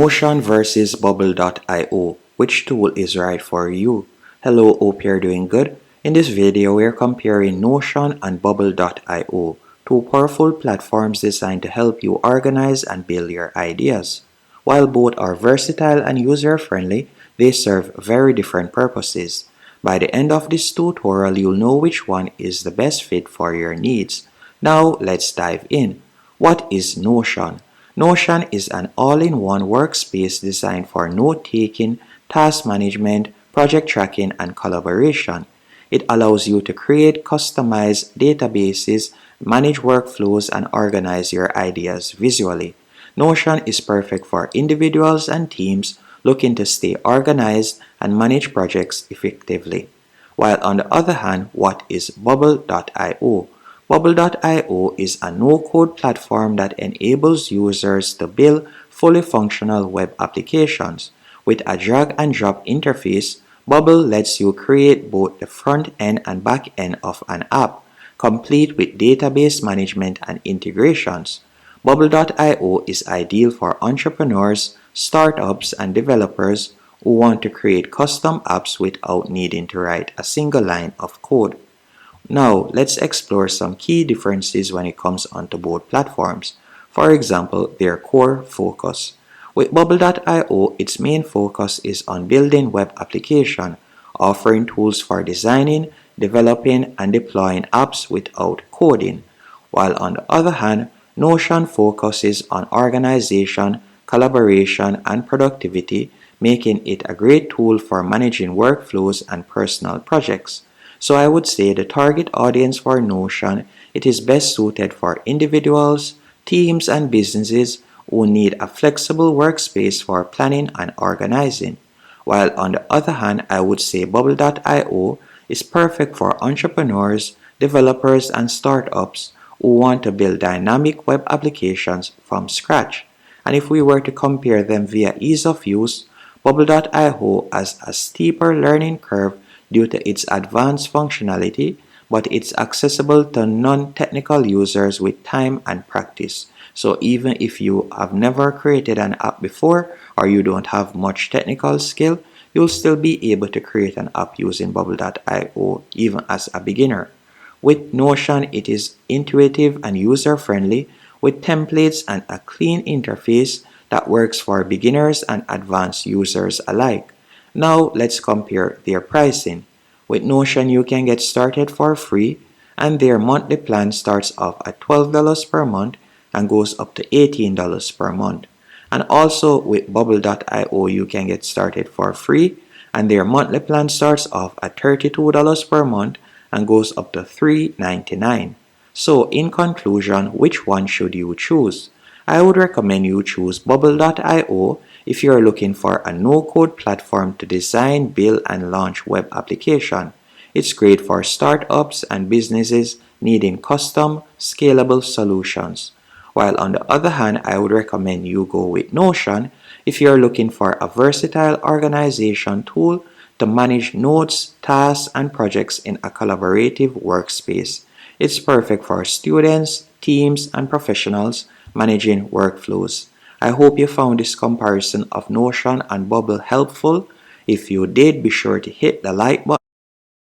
Notion versus Bubble.io. Which tool is right for you? Hello, hope you're doing good. In this video, we're comparing Notion and Bubble.io, two powerful platforms designed to help you organize and build your ideas. While both are versatile and user-friendly, they serve very different purposes. By the end of this tutorial, you'll know which one is the best fit for your needs. Now, let's dive in. What is Notion? Notion is an all-in-one workspace designed for note-taking, task management, project tracking, and collaboration. It allows you to create customized databases, manage workflows, and organize your ideas visually. Notion is perfect for individuals and teams looking to stay organized and manage projects effectively. While on the other hand, what is Bubble.io? Bubble.io is a no-code platform that enables users to build fully functional web applications. With a drag-and-drop interface, Bubble lets you create both the front end and back end of an app, complete with database management and integrations. Bubble.io is ideal for entrepreneurs, startups, and developers who want to create custom apps without needing to write a single line of code. Now, let's explore some key differences when it comes onto both platforms. For example, their core focus. With Bubble.io, its main focus is on building web application, offering tools for designing, developing, and deploying apps without coding. While on the other hand, Notion focuses on organization, collaboration, and productivity, making it a great tool for managing workflows and personal projects. So I would say the target audience for Notion, it is best suited for individuals, teams, and businesses who need a flexible workspace for planning and organizing. While on the other hand, I would say Bubble.io is perfect for entrepreneurs, developers, and startups who want to build dynamic web applications from scratch. And if we were to compare them via ease of use, Bubble.io has a steeper learning curve due to its advanced functionality, but it's accessible to non-technical users with time and practice. So even if you have never created an app before or you don't have much technical skill, you'll still be able to create an app using Bubble.io even as a beginner. With Notion, it is intuitive and user-friendly with templates and a clean interface that works for beginners and advanced users alike. Now let's compare their pricing. With Notion, you can get started for free, and their monthly plan starts off at $12 per month and goes up to $18 per month. And also with Bubble.io, you can get started for free, and their monthly plan starts off at $32 per month and goes up to $3.99. So in conclusion, which one should you choose? I would recommend you choose Bubble.io if you are looking for a no-code platform to design, build, and launch web application. It's great for startups and businesses needing custom, scalable solutions. While on the other hand, I would recommend you go with Notion if you are looking for a versatile organization tool to manage notes, tasks, and projects in a collaborative workspace. It's perfect for students, teams, and professionals managing workflows. I hope you found this comparison of Notion and Bubble helpful. If you did, be sure to hit the like button